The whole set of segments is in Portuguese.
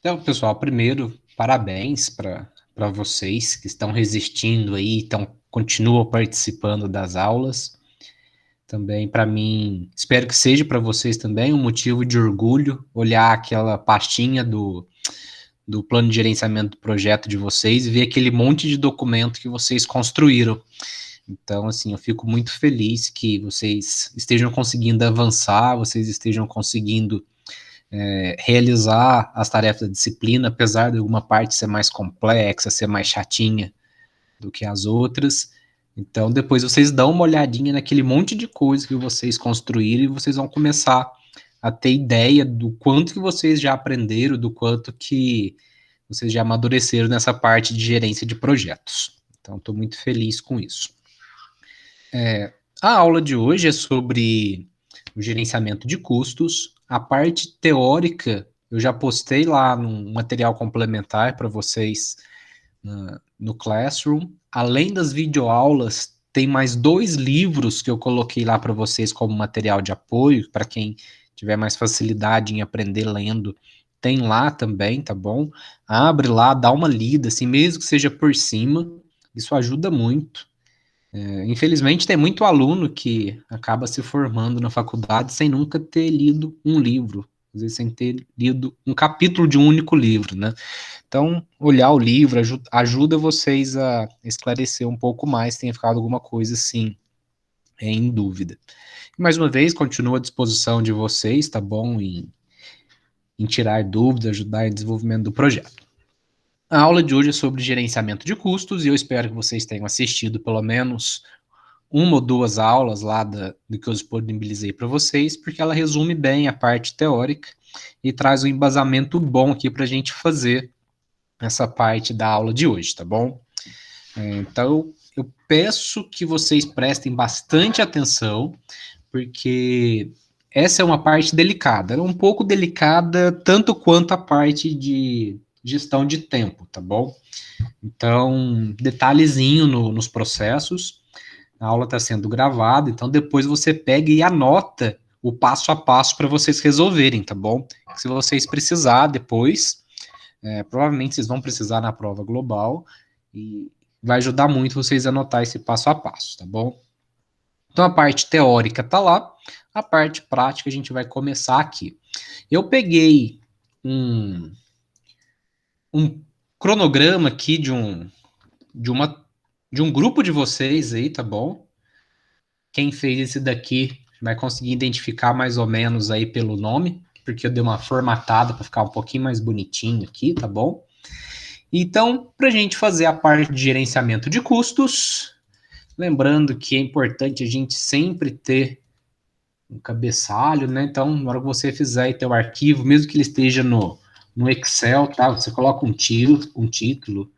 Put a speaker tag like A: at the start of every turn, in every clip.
A: Então, pessoal, primeiro, parabéns para vocês que estão resistindo aí, continuam participando das aulas. Também para mim, espero que seja para vocês também um motivo de orgulho olhar aquela pastinha do plano de gerenciamento do projeto de vocês e ver aquele monte de documento que vocês construíram. Então, assim, eu fico muito feliz que vocês estejam conseguindo avançar, vocês estejam conseguindo realizar as tarefas da disciplina, apesar de alguma parte ser mais complexa, ser mais chatinha do que as outras. Então, depois vocês dão uma olhadinha naquele monte de coisa que vocês construíram e vocês vão começar a ter ideia do quanto que vocês já aprenderam, do quanto que vocês já amadureceram nessa parte de gerência de projetos. Então, estou muito feliz com isso. A aula de hoje é sobre o gerenciamento de custos. A parte teórica eu já postei lá no material complementar para vocês no Classroom. Além das videoaulas, tem mais 2 livros que eu coloquei lá para vocês como material de apoio, para quem tiver mais facilidade em aprender lendo, tem lá também, tá bom? Abre lá, dá uma lida, assim, mesmo que seja por cima, isso ajuda muito. Infelizmente, tem muito aluno que acaba se formando na faculdade sem nunca ter lido um livro, às vezes sem ter lido um capítulo de um único livro, né? Então, olhar o livro ajuda vocês a esclarecer um pouco mais, se tem ficado alguma coisa assim em dúvida. E, mais uma vez, continuo à disposição de vocês, tá bom? Em tirar dúvidas, ajudar em desenvolvimento do projeto. A aula de hoje é sobre gerenciamento de custos e eu espero que vocês tenham assistido pelo menos uma ou duas aulas lá do que eu disponibilizei para vocês, porque ela resume bem a parte teórica e traz um embasamento bom aqui para a gente fazer essa parte da aula de hoje, tá bom? Então, eu peço que vocês prestem bastante atenção, porque essa é uma parte delicada. Ela é um pouco delicada, tanto quanto a parte de gestão de tempo, tá bom? Então, detalhezinho nos processos. A aula está sendo gravada, então depois você pega e anota o passo a passo para vocês resolverem, tá bom? Se vocês precisar depois, provavelmente vocês vão precisar na prova global e vai ajudar muito vocês a anotar esse passo a passo, tá bom? Então a parte teórica tá lá, a parte prática a gente vai começar aqui. Eu peguei um, um cronograma aqui de, uma, de um grupo de vocês aí, tá bom? Quem fez esse daqui vai conseguir identificar mais ou menos aí pelo nome, porque eu dei uma formatada para ficar um pouquinho mais bonitinho aqui, tá bom? Então, para a gente fazer a parte de gerenciamento de custos, lembrando que é importante a gente sempre ter um cabeçalho, né? Então, na hora que você fizer teu arquivo, mesmo que ele esteja no Excel, tá? Você coloca um título,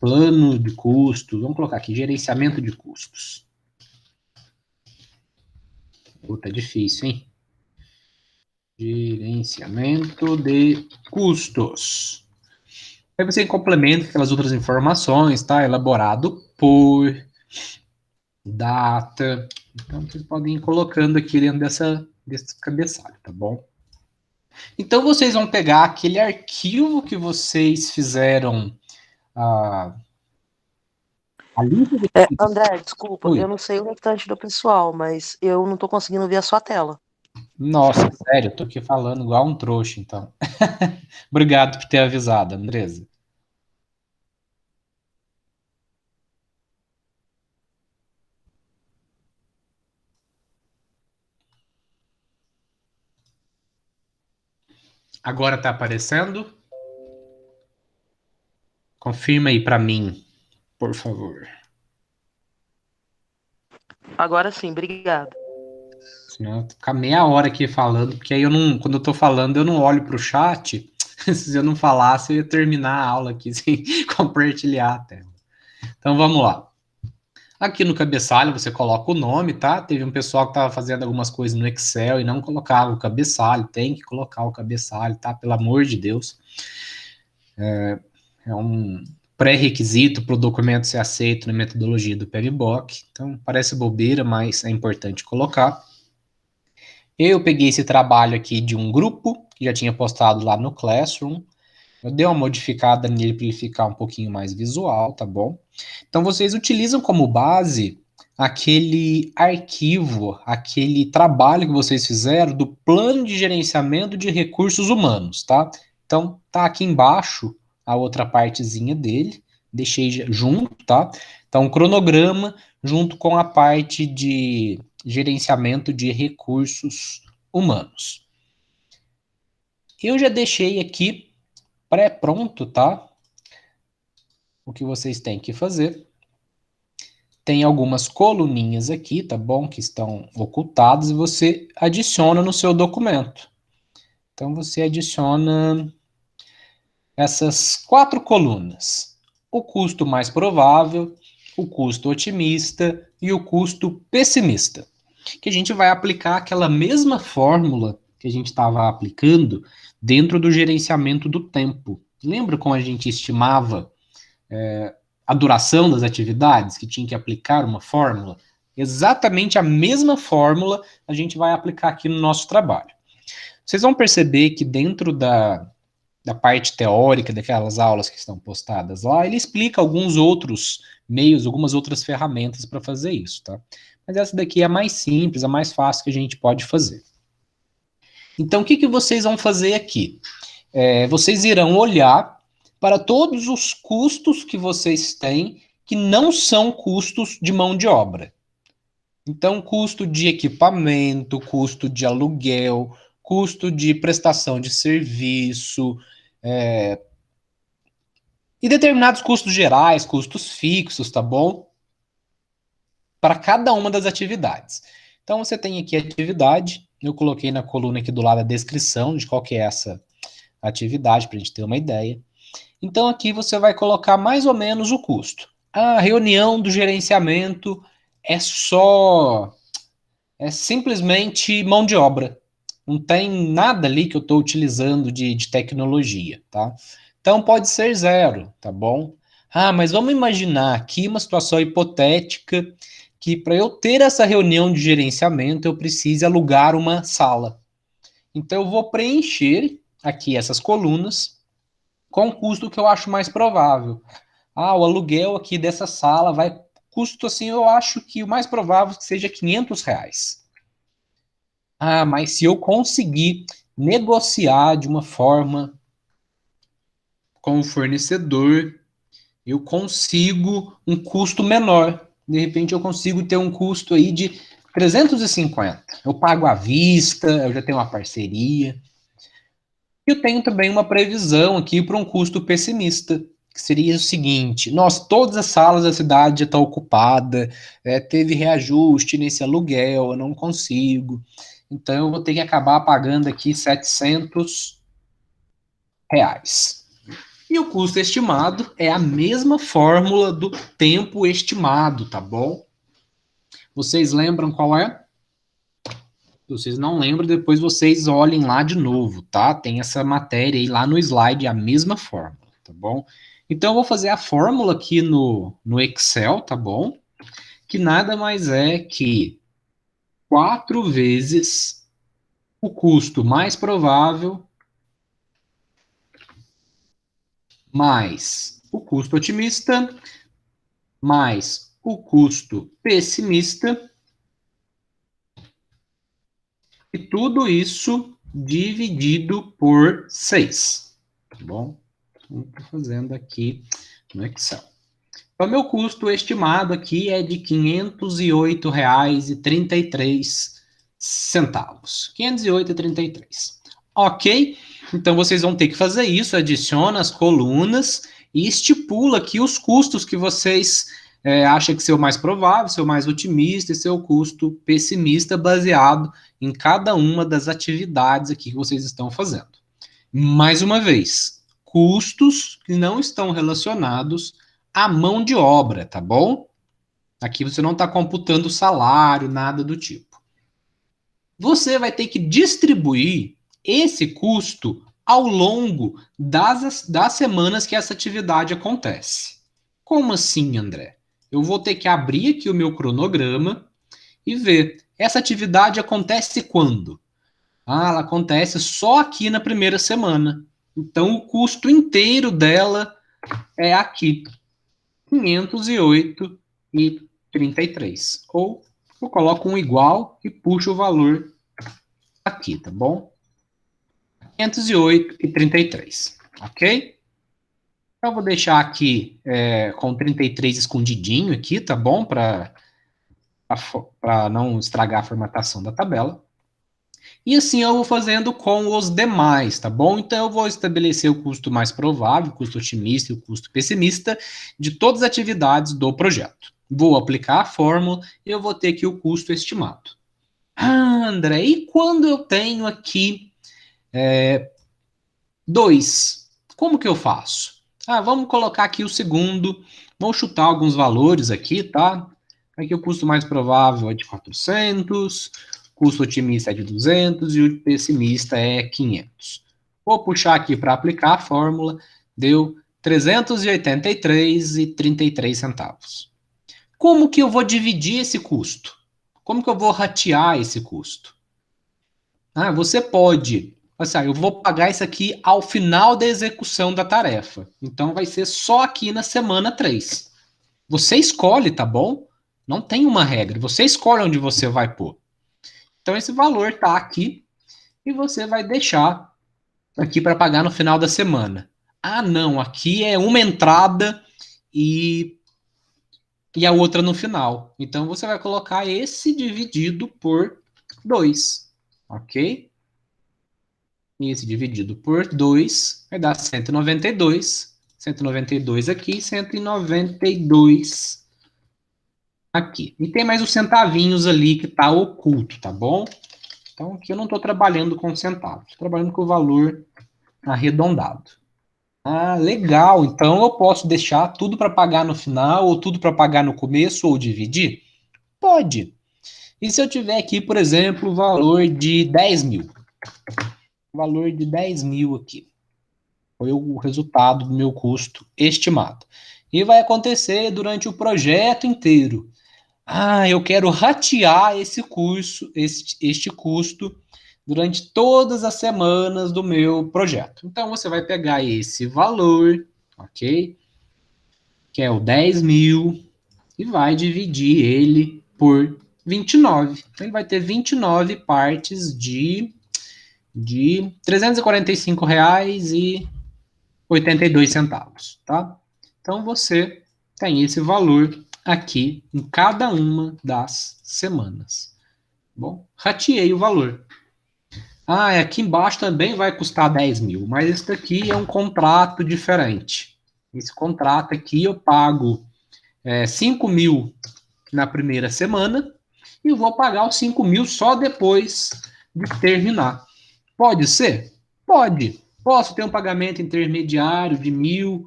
A: plano de custos, vamos colocar aqui, gerenciamento de custos. Puta, é difícil, hein? Gerenciamento de custos. Aí você complementa aquelas outras informações, tá? Elaborado por data. Então, vocês podem ir colocando aqui dentro desse cabeçalho, tá bom? Então, vocês vão pegar aquele arquivo que vocês fizeram a, a lista de...
B: André, desculpa,
A: Oi.
B: eu não sei o restante do pessoal, mas eu não tô conseguindo ver a sua tela.
A: Nossa, sério, eu tô aqui falando igual um trouxa, então. Obrigado por ter avisado, Andresa. Agora tá aparecendo? Confirma aí para mim, por favor.
B: Agora sim, obrigada.
A: Senão eu ficar meia hora aqui falando, porque aí eu não, quando eu tô falando, eu não olho pro chat. Se eu não falasse, eu ia terminar a aula aqui sem compartilhar a tela. Então vamos lá. Aqui no cabeçalho você coloca o nome, tá? Teve um pessoal que estava fazendo algumas coisas no Excel e não colocava o cabeçalho. Tem que colocar o cabeçalho, tá? Pelo amor de Deus. É um pré-requisito para o documento ser aceito na metodologia do PMBOK. Então parece bobeira, mas é importante colocar. Eu peguei esse trabalho aqui de um grupo que já tinha postado lá no Classroom. Eu dei uma modificada nele para ele ficar um pouquinho mais visual, tá bom? Então, vocês utilizam como base aquele arquivo, aquele trabalho que vocês fizeram do plano de gerenciamento de recursos humanos, tá? Então, tá aqui embaixo a outra partezinha dele, deixei junto, tá? Então, o cronograma junto com a parte de gerenciamento de recursos humanos. Eu já deixei aqui pré-pronto, tá? O que vocês têm que fazer. Tem algumas coluninhas aqui, tá bom? Que estão ocultadas e você adiciona no seu documento. Então, você adiciona essas 4 colunas. O custo mais provável, o custo otimista e o custo pessimista. Que a gente vai aplicar aquela mesma fórmula que a gente estava aplicando dentro do gerenciamento do tempo. Lembra como a gente estimava a duração das atividades, que tinha que aplicar uma fórmula? Exatamente a mesma fórmula a gente vai aplicar aqui no nosso trabalho. Vocês vão perceber que dentro da parte teórica daquelas aulas que estão postadas lá, ele explica alguns outros meios, algumas outras ferramentas para fazer isso, tá? Mas essa daqui é a mais simples, a mais fácil que a gente pode fazer. Então, o que vocês vão fazer aqui? Vocês irão olhar para todos os custos que vocês têm que não são custos de mão de obra. Então, custo de equipamento, custo de aluguel, custo de prestação de serviço, e determinados custos gerais, custos fixos, tá bom? Para cada uma das atividades. Então, você tem aqui a atividade, eu coloquei na coluna aqui do lado a descrição de qual que é essa atividade, para a gente ter uma ideia. Então, aqui você vai colocar mais ou menos o custo. A reunião do gerenciamento é simplesmente mão de obra. Não tem nada ali que eu estou utilizando de tecnologia, tá? Então, pode ser 0, tá bom? Mas vamos imaginar aqui uma situação hipotética que para eu ter essa reunião de gerenciamento, eu precise alugar uma sala. Então, eu vou preencher aqui essas colunas com o custo que eu acho mais provável. O aluguel aqui dessa sala vai... Custo, assim, eu acho que o mais provável que seja R$500. Mas se eu conseguir negociar de uma forma com o fornecedor, eu consigo um custo menor. De repente, eu consigo ter um custo aí de 350. Eu pago à vista, eu já tenho uma parceria. Eu tenho também uma previsão aqui para um custo pessimista, que seria o seguinte: todas as salas da cidade já estão ocupadas, teve reajuste nesse aluguel, eu não consigo. Então, eu vou ter que acabar pagando aqui R$700. E o custo estimado é a mesma fórmula do tempo estimado, tá bom? Vocês lembram qual é? Se vocês não lembram, depois vocês olhem lá de novo, tá? Tem essa matéria aí lá no slide, a mesma fórmula, tá bom? Então, eu vou fazer a fórmula aqui no Excel, tá bom? Que nada mais é que 4 vezes o custo mais provável mais o custo otimista mais o custo pessimista, e tudo isso dividido por 6, tá bom? Estou fazendo aqui no Excel. Então, meu custo estimado aqui é de R$508,33. R$508,33. Ok? Então, vocês vão ter que fazer isso, adiciona as colunas e estipula aqui os custos que vocês acham que ser o mais provável, ser o mais otimista e seu custo pessimista, baseado em cada uma das atividades aqui que vocês estão fazendo. Mais uma vez, custos que não estão relacionados à mão de obra, tá bom? Aqui você não está computando salário, nada do tipo. Você vai ter que distribuir esse custo ao longo das semanas que essa atividade acontece. Como assim, André? Eu vou ter que abrir aqui o meu cronograma e ver. Essa atividade acontece quando? Ah, ela acontece só aqui na primeira semana. Então, o custo inteiro dela é aqui, 508,33. Ou eu coloco um igual e puxo o valor aqui, tá bom? 508,33, ok? Eu vou deixar aqui com 33 escondidinho aqui, tá bom? Para não estragar a formatação da tabela. E assim eu vou fazendo com os demais, tá bom? Então eu vou estabelecer o custo mais provável, o custo otimista e o custo pessimista de todas as atividades do projeto. Vou aplicar a fórmula e eu vou ter aqui o custo estimado. Ah, André, e quando eu tenho aqui 2, como que eu faço? Ah, vamos colocar aqui o segundo, vamos chutar alguns valores aqui, tá? Aqui o custo mais provável é de 400, o custo otimista é de 200 e o pessimista é 500. Vou puxar aqui para aplicar a fórmula, deu 383,33 centavos. Como que eu vou dividir esse custo? Como que eu vou ratear esse custo? Ah, você pode, assim, eu vou pagar isso aqui ao final da execução da tarefa. Então vai ser só aqui na semana 3. Você escolhe, tá bom? Não tem uma regra, você escolhe onde você vai pôr. Então esse valor tá aqui e você vai deixar aqui para pagar no final da semana. Ah, não, aqui é uma entrada e a outra no final. Então você vai colocar esse dividido por 2, ok? E esse dividido por 2 vai dar 192. 192 aqui, 192 aqui. E tem mais os centavinhos ali que está oculto, tá bom? Então aqui eu não estou trabalhando com centavos, estou trabalhando com o valor arredondado. Ah, legal. Então eu posso deixar tudo para pagar no final, ou tudo para pagar no começo, ou dividir? Pode. E se eu tiver aqui, por exemplo, o valor de 10 mil? O valor de 10 mil aqui. Foi o resultado do meu custo estimado. E vai acontecer durante o projeto inteiro. Ah, eu quero ratear esse curso, este custo, durante todas as semanas do meu projeto. Então, você vai pegar esse valor, ok? Que é o 10 mil, e vai dividir ele por 29. Então, ele vai ter 29 partes de R$ 345,82, tá? Então, você tem esse valor aqui em cada uma das semanas. Bom, rateei o valor. Ah, aqui embaixo também vai custar 10 mil, mas esse daqui é um contrato diferente. Esse contrato aqui eu pago 5 mil na primeira semana e eu vou pagar os 5 mil só depois de terminar. Pode ser? Pode. Posso ter um pagamento intermediário de 1.000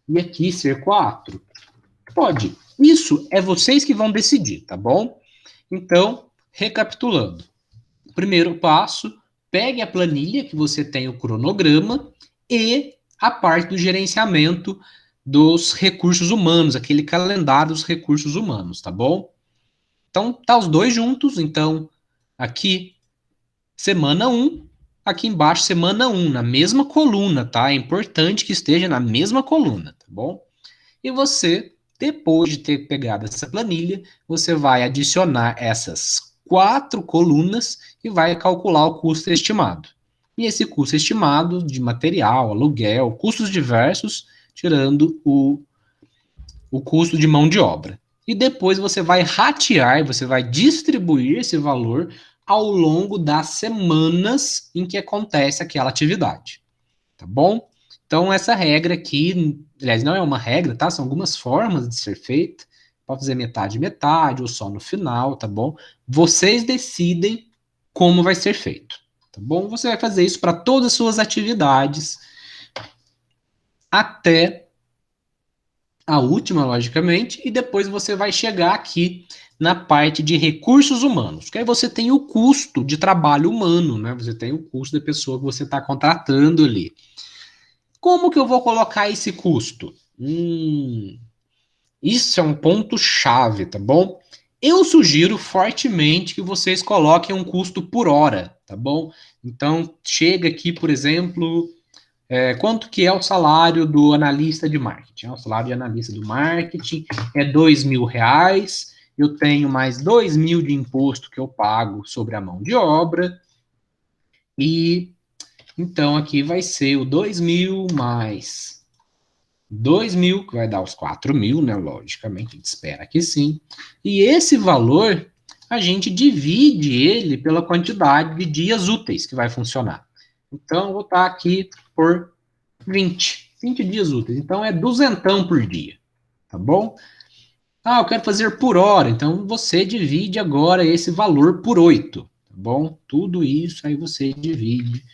A: e aqui ser 4? Pode. Isso é vocês que vão decidir, tá bom? Então, recapitulando. Primeiro passo, pegue a planilha que você tem o cronograma e a parte do gerenciamento dos recursos humanos, aquele calendário dos recursos humanos, tá bom? Então, tá os dois juntos. Então, aqui, semana 1, aqui embaixo, semana 1, na mesma coluna, tá? É importante que esteja na mesma coluna, tá bom? E você, depois de ter pegado essa planilha, você vai adicionar essas 4 colunas e vai calcular o custo estimado. E esse custo estimado de material, aluguel, custos diversos, tirando o custo de mão de obra. E depois você vai ratear, você vai distribuir esse valor ao longo das semanas em que acontece aquela atividade. Tá bom? Então, essa regra aqui, aliás, não é uma regra, tá? São algumas formas de ser feita. Pode fazer metade, metade, ou só no final, tá bom? Vocês decidem como vai ser feito, tá bom? Você vai fazer isso para todas as suas atividades, até a última, logicamente, e depois você vai chegar aqui na parte de recursos humanos, que aí você tem o custo de trabalho humano, né? Você tem o custo da pessoa que você está contratando ali. Como que eu vou colocar esse custo? Isso é um ponto chave, tá bom? Eu sugiro fortemente que vocês coloquem um custo por hora, tá bom? Então, chega aqui, por exemplo, quanto que é o salário do analista de marketing? O salário de analista do marketing é R$ 2.000, eu tenho mais 2.000 de imposto que eu pago sobre a mão de obra, e então aqui vai ser o 2.000 mais 2.000, que vai dar os 4.000, né? Logicamente, a gente espera que sim. E esse valor, a gente divide ele pela quantidade de dias úteis que vai funcionar. Então, eu vou estar aqui por 20 dias úteis. Então, é duzentão por dia, tá bom? Ah, eu quero fazer por hora. Então, você divide agora esse valor por 8, tá bom? Tudo isso aí você divide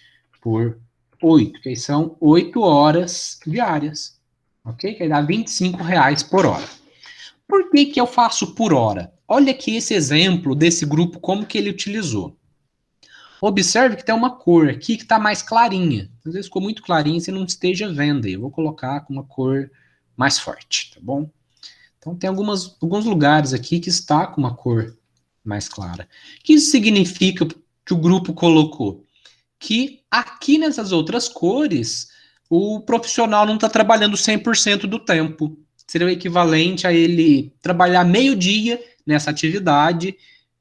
A: por 8, que aí são 8 horas diárias, ok? Que aí dá R$ 25 por hora. Por que que eu faço por hora? Olha aqui esse exemplo desse grupo, como que ele utilizou. Observe que tem uma cor aqui que está mais clarinha. Às vezes ficou muito clarinha e você não esteja vendo. Eu vou colocar com uma cor mais forte, tá bom? Então tem alguns lugares aqui que está com uma cor mais clara. O que isso significa que o grupo colocou? Que aqui nessas outras cores, o profissional não está trabalhando 100% do tempo. Seria o equivalente a ele trabalhar meio-dia nessa atividade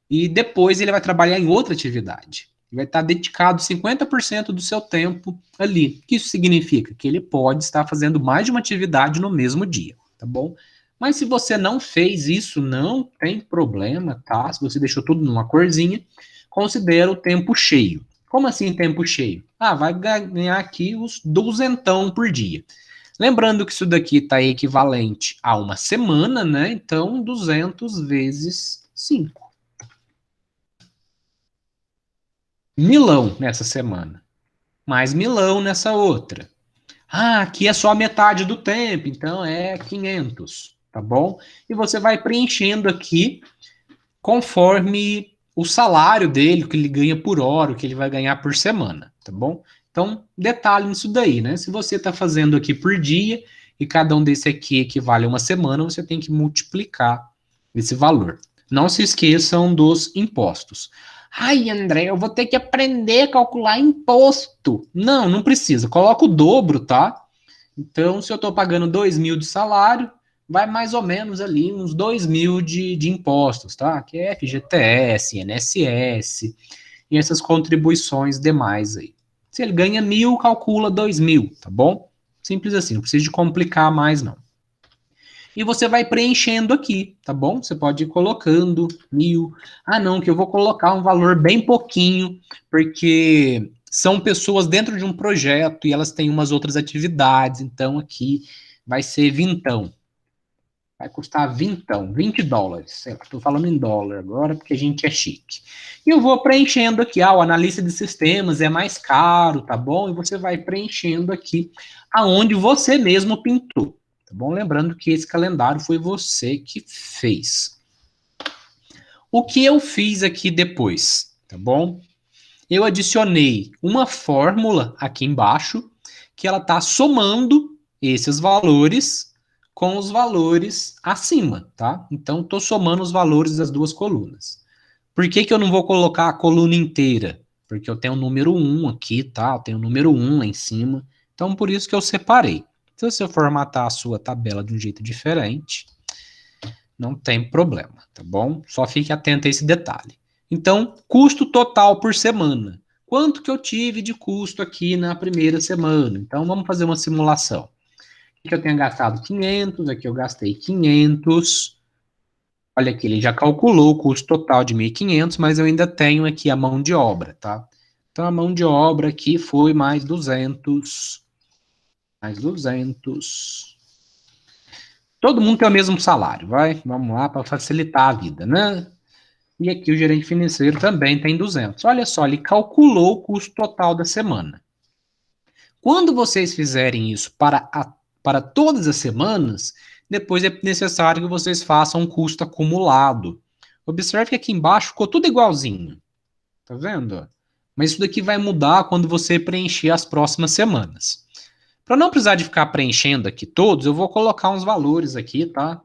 A: e depois ele vai trabalhar em outra atividade. Ele vai estar dedicado 50% do seu tempo ali. O que isso significa? Que ele pode estar fazendo mais de uma atividade no mesmo dia, tá bom? Mas se você não fez isso, não tem problema, tá? Se você deixou tudo numa corzinha, considera o tempo cheio. Como assim tempo cheio? Ah, vai ganhar aqui os duzentão por dia. Lembrando que isso daqui está equivalente a uma semana, né? Então, 200 vezes 5. Milão nessa semana, mais milão nessa outra. Ah, aqui é só a metade do tempo, então é 500, tá bom? E você vai preenchendo aqui conforme o salário dele, o que ele ganha por hora, o que ele vai ganhar por semana, tá bom? Então, detalhe nisso daí, né? Se você está fazendo aqui por dia e cada um desse aqui equivale a uma semana, você tem que multiplicar esse valor. Não se esqueçam dos impostos. Ai, André, eu vou ter que aprender a calcular imposto. Não, não precisa. Coloca o dobro, tá? Então, se eu estou pagando 2.000 de salário, vai mais ou menos ali uns 2.000 de impostos, tá? Que é FGTS, INSS e essas contribuições demais aí. Se ele ganha 1.000, calcula 2.000, tá bom? Simples assim, não precisa de complicar mais, não. E você vai preenchendo aqui, tá bom? Você pode ir colocando 1.000. Ah, não, que eu vou colocar um valor bem pouquinho, porque são pessoas dentro de um projeto e elas têm umas outras atividades, então aqui vai ser vintão. Vai custar vintão, $20. Sei lá, estou falando em dólar agora porque a gente é chique. E eu vou preenchendo aqui, o analista de sistemas é mais caro, tá bom? E você vai preenchendo aqui aonde você mesmo pintou. Tá bom? Lembrando que esse calendário foi você que fez. O que eu fiz aqui depois, tá bom? Eu adicionei uma fórmula aqui embaixo que ela está somando esses valores com os valores acima, tá? Então, estou somando os valores das duas colunas. Por que que eu não vou colocar a coluna inteira? Porque eu tenho o número 1 aqui, tá? Eu tenho o número 1 lá em cima. Então, por isso que eu separei. Se você formatar a sua tabela de um jeito diferente, não tem problema, tá bom? Só fique atento a esse detalhe. Então, custo total por semana. Quanto que eu tive de custo aqui na primeira semana? Então, vamos fazer uma simulação. Aqui eu tenho gastado 500, aqui eu gastei 500. Olha aqui, ele já calculou o custo total de 1.500, mas eu ainda tenho aqui a mão de obra, tá? Então, a mão de obra aqui foi mais 200, mais 200. Todo mundo tem o mesmo salário, vai? Vamos lá para facilitar a vida, né? E aqui o gerente financeiro também tem 200. Olha só, ele calculou o custo total da semana. Quando vocês fizerem isso para todas as semanas, depois é necessário que vocês façam um custo acumulado. Observe que aqui embaixo ficou tudo igualzinho. Tá vendo? Mas isso daqui vai mudar quando você preencher as próximas semanas. Para não precisar de ficar preenchendo aqui todos, eu vou colocar uns valores aqui, tá?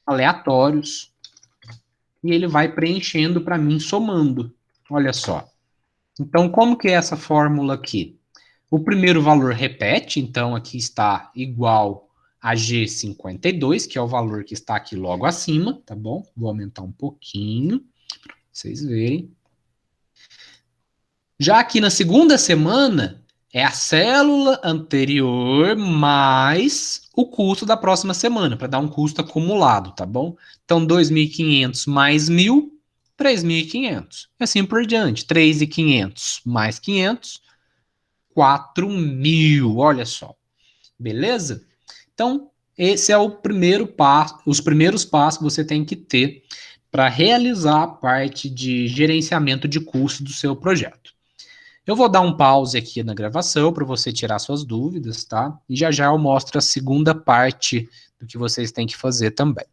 A: Aleatórios. E ele vai preenchendo para mim, somando. Olha só. Então, como que é essa fórmula aqui? O primeiro valor repete, então aqui está igual a G52, que é o valor que está aqui logo acima, tá bom? Vou aumentar um pouquinho, para vocês verem. Já aqui na segunda semana, é a célula anterior mais o custo da próxima semana, para dar um custo acumulado, tá bom? Então, 2.500 mais 1.000, 3.500. E assim por diante. 3.500 mais 500, 4.000. Olha só. Beleza? Então, esse é o primeiro passo, os primeiros passos que você tem que ter para realizar a parte de gerenciamento de custo do seu projeto. Eu vou dar um pause aqui na gravação para você tirar suas dúvidas, tá? E já já eu mostro a segunda parte do que vocês têm que fazer também.